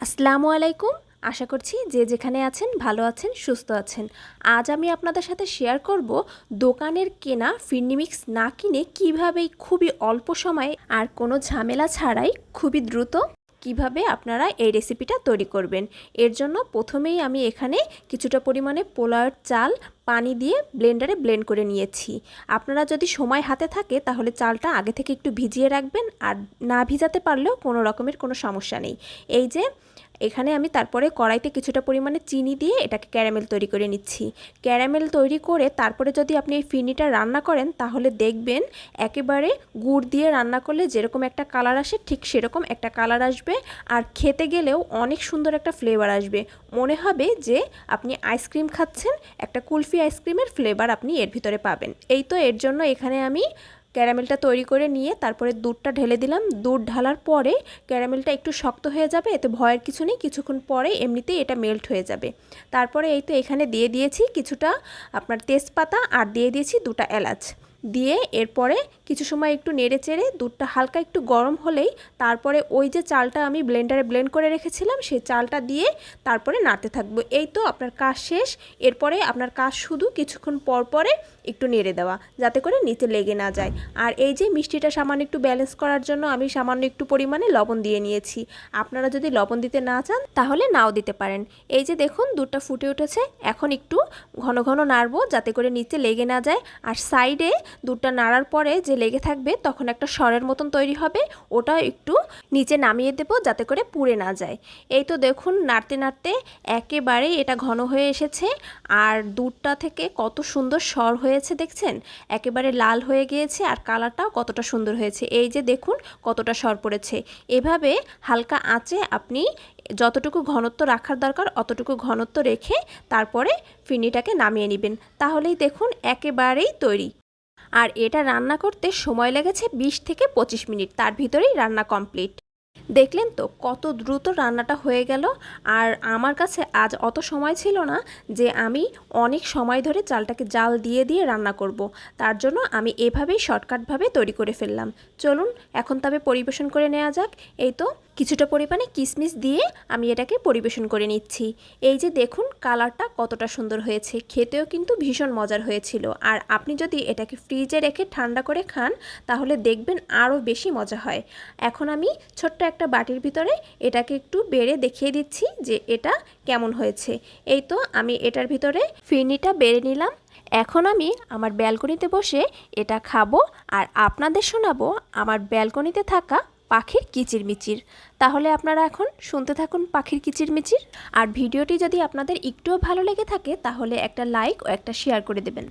আসসালামু আলাইকুম। আশা করছি যে যেখানে আছেন ভালো আছেন, সুস্থ আছেন। আজ আমি আপনাদের সাথে শেয়ার করব দোকানের কেনা ফিরনি মিক্স না কিনে কীভাবে খুবই অল্প সময়ে আর কোনো ঝামেলা ছাড়াই খুবই দ্রুত কিভাবে আপনারা এই রেসিপিটা তৈরি করবেন। এর জন্য প্রথমেই আমি এখানে কিছুটা পরিমাণে পোলাওয়ের চাল পানি দিয়ে ব্লেন্ডারে ব্লেন্ড করে নিয়েছি। আপনারা যদি সময় হাতে থাকে তাহলে চালটা আগে থেকে একটু ভিজিয়ে রাখবেন, আর না ভিজাতে পারলেও কোনো রকমের কোনো সমস্যা নেই। এই যে এখানে আমি তারপরে কড়াইতে কিছুটা পরিমাণে চিনি দিয়ে এটাকে ক্যারামেল তৈরি করে নিচ্ছি। ক্যারামেল তৈরি করে তারপরে যদি আপনি এই ফিরনিটা রান্না করেন তাহলে দেখবেন একেবারে গুড় দিয়ে রান্না করলে যেরকম একটা কালার আসে ঠিক সেরকম একটা কালার আসবে, আর খেতে গেলেও অনেক সুন্দর একটা ফ্লেভার আসবে। মনে হবে যে আপনি আইসক্রিম খাচ্ছেন, একটা কুলফি আইসক্রিমের ফ্লেভার আপনি এর ভিতরে পাবেন। এই তো এর জন্য এখানে আমি ক্যারামেলটা তৈরি করে নিয়ে তারপরে দুধটা ঢেলে দিলাম। দুধ ঢালার পরে ক্যারামেলটা একটু শক্ত হয়ে যাবে, এতে ভয়ের কিছু নেই, কিছুক্ষণ পরে এমনিতেই এটা মেল্ট হয়ে যাবে। তারপরে এই তো এখানে দিয়ে দিয়েছি কিছুটা আপনার তেজপাতা আর দিয়ে দিয়েছি দুটা এলাচ দিয়ে এরপরে কিছু সময় একটু নেড়ে চেড়ে দুধটা হালকা একটু গরম হলেই তারপরে ওই যে চালটা আমি ব্লেন্ডারে ব্লেন্ড করে রেখেছিলাম সেই চালটা দিয়ে তারপরে নাড়তে থাকবো। এই তো আপনার কাজ শেষ। এরপরে আপনার কাজ শুধু কিছুক্ষণ পর পরে একটু নেড়ে দেওয়া যাতে করে নিচে লেগে না যায়। আর এই যে মিষ্টিটা সামান্য একটু ব্যালেন্স করার জন্য আমি সামান্য একটু পরিমাণে লবণ দিয়ে নিয়েছি। আপনারা যদি লবণ দিতে না চান তাহলে নাও দিতে পারেন। এই যে দেখুন দুধটা ফুটে উঠেছে, এখন একটু ঘন ঘন নাড়বো যাতে করে নিচে লেগে না যায়। আর সাইডে দুধটা নাড়ার পরে যে লেগে থাকবে তখন একটা সরের মতন তৈরি হবে, ওটা একটু নিচে নামিয়ে দেব যাতে করে পুড়ে না যায়। এই তো দেখুন নাড়তে নাড়তে একেবারে এটা ঘন হয়ে এসেছে, আর দুধটা থেকে কত সুন্দর সর হয়েছে দেখছেন, একেবারে লাল হয়ে গিয়েছে, আর কালারটাও কতটা সুন্দর হয়েছে। এই যে দেখুন কতটা সর পড়েছে। এভাবে হালকা আঁচে আপনি যতটুকু ঘনত্ব রাখার দরকার অতটুকু ঘনত্ব রেখে তারপরে ফিরনিটাকে নামিয়ে নেবেন, তাহলেই দেখুন একেবারেই তৈরি। আর এটা রান্না করতে সময় লেগেছে 20 থেকে 25 মিনিট, তার ভিতরেই রান্না কমপ্লিট। দেখলেন তো কত দ্রুত রান্নাটা হয়ে গেল। আর আমার কাছে আজ অত সময় ছিল না যে আমি অনেক সময় ধরে চালটাকে জাল দিয়ে দিয়ে রান্না করব, তার জন্য আমি এভাবেই শর্টকাটভাবে তৈরি করে ফেললাম। চলুন এখন তবে পরিবেশন করে নেওয়া যাক। এই তো কিছুটা পরিমাণে কিশমিশ দিয়ে আমি এটাকে পরিবেশন করে নিচ্ছি। এই যে দেখুন কালারটা কতটা সুন্দর হয়েছে, খেতেও কিন্তু ভীষণ মজার হয়েছিল। আর আপনি যদি এটাকে ফ্রিজে রেখে ঠান্ডা করে খান তাহলে দেখবেন আরও বেশি মজা হয়। এখন আমি ছোট্ট একটা বাটির ভিতরে এটাকে একটু বেড়ে দেখিয়ে দিচ্ছি যে এটা কেমন হয়েছে। এই তো আমি এটার ভিতরে ফিরনিটা বেড়ে নিলাম। এখন আমি আমার ব্যালকনিতে বসে এটা খাবো আর আপনাদের শোনাবো আমার ব্যালকনিতে থাকা পাখির কিচিরমিচির। তাহলে আপনারা এখন শুনতে থাকুন পাখির কিচিরমিচির। আর ভিডিওটি যদি আপনাদের একটুও ভালো লেগে থাকে তাহলে একটা লাইক ও একটা শেয়ার করে দেবেন।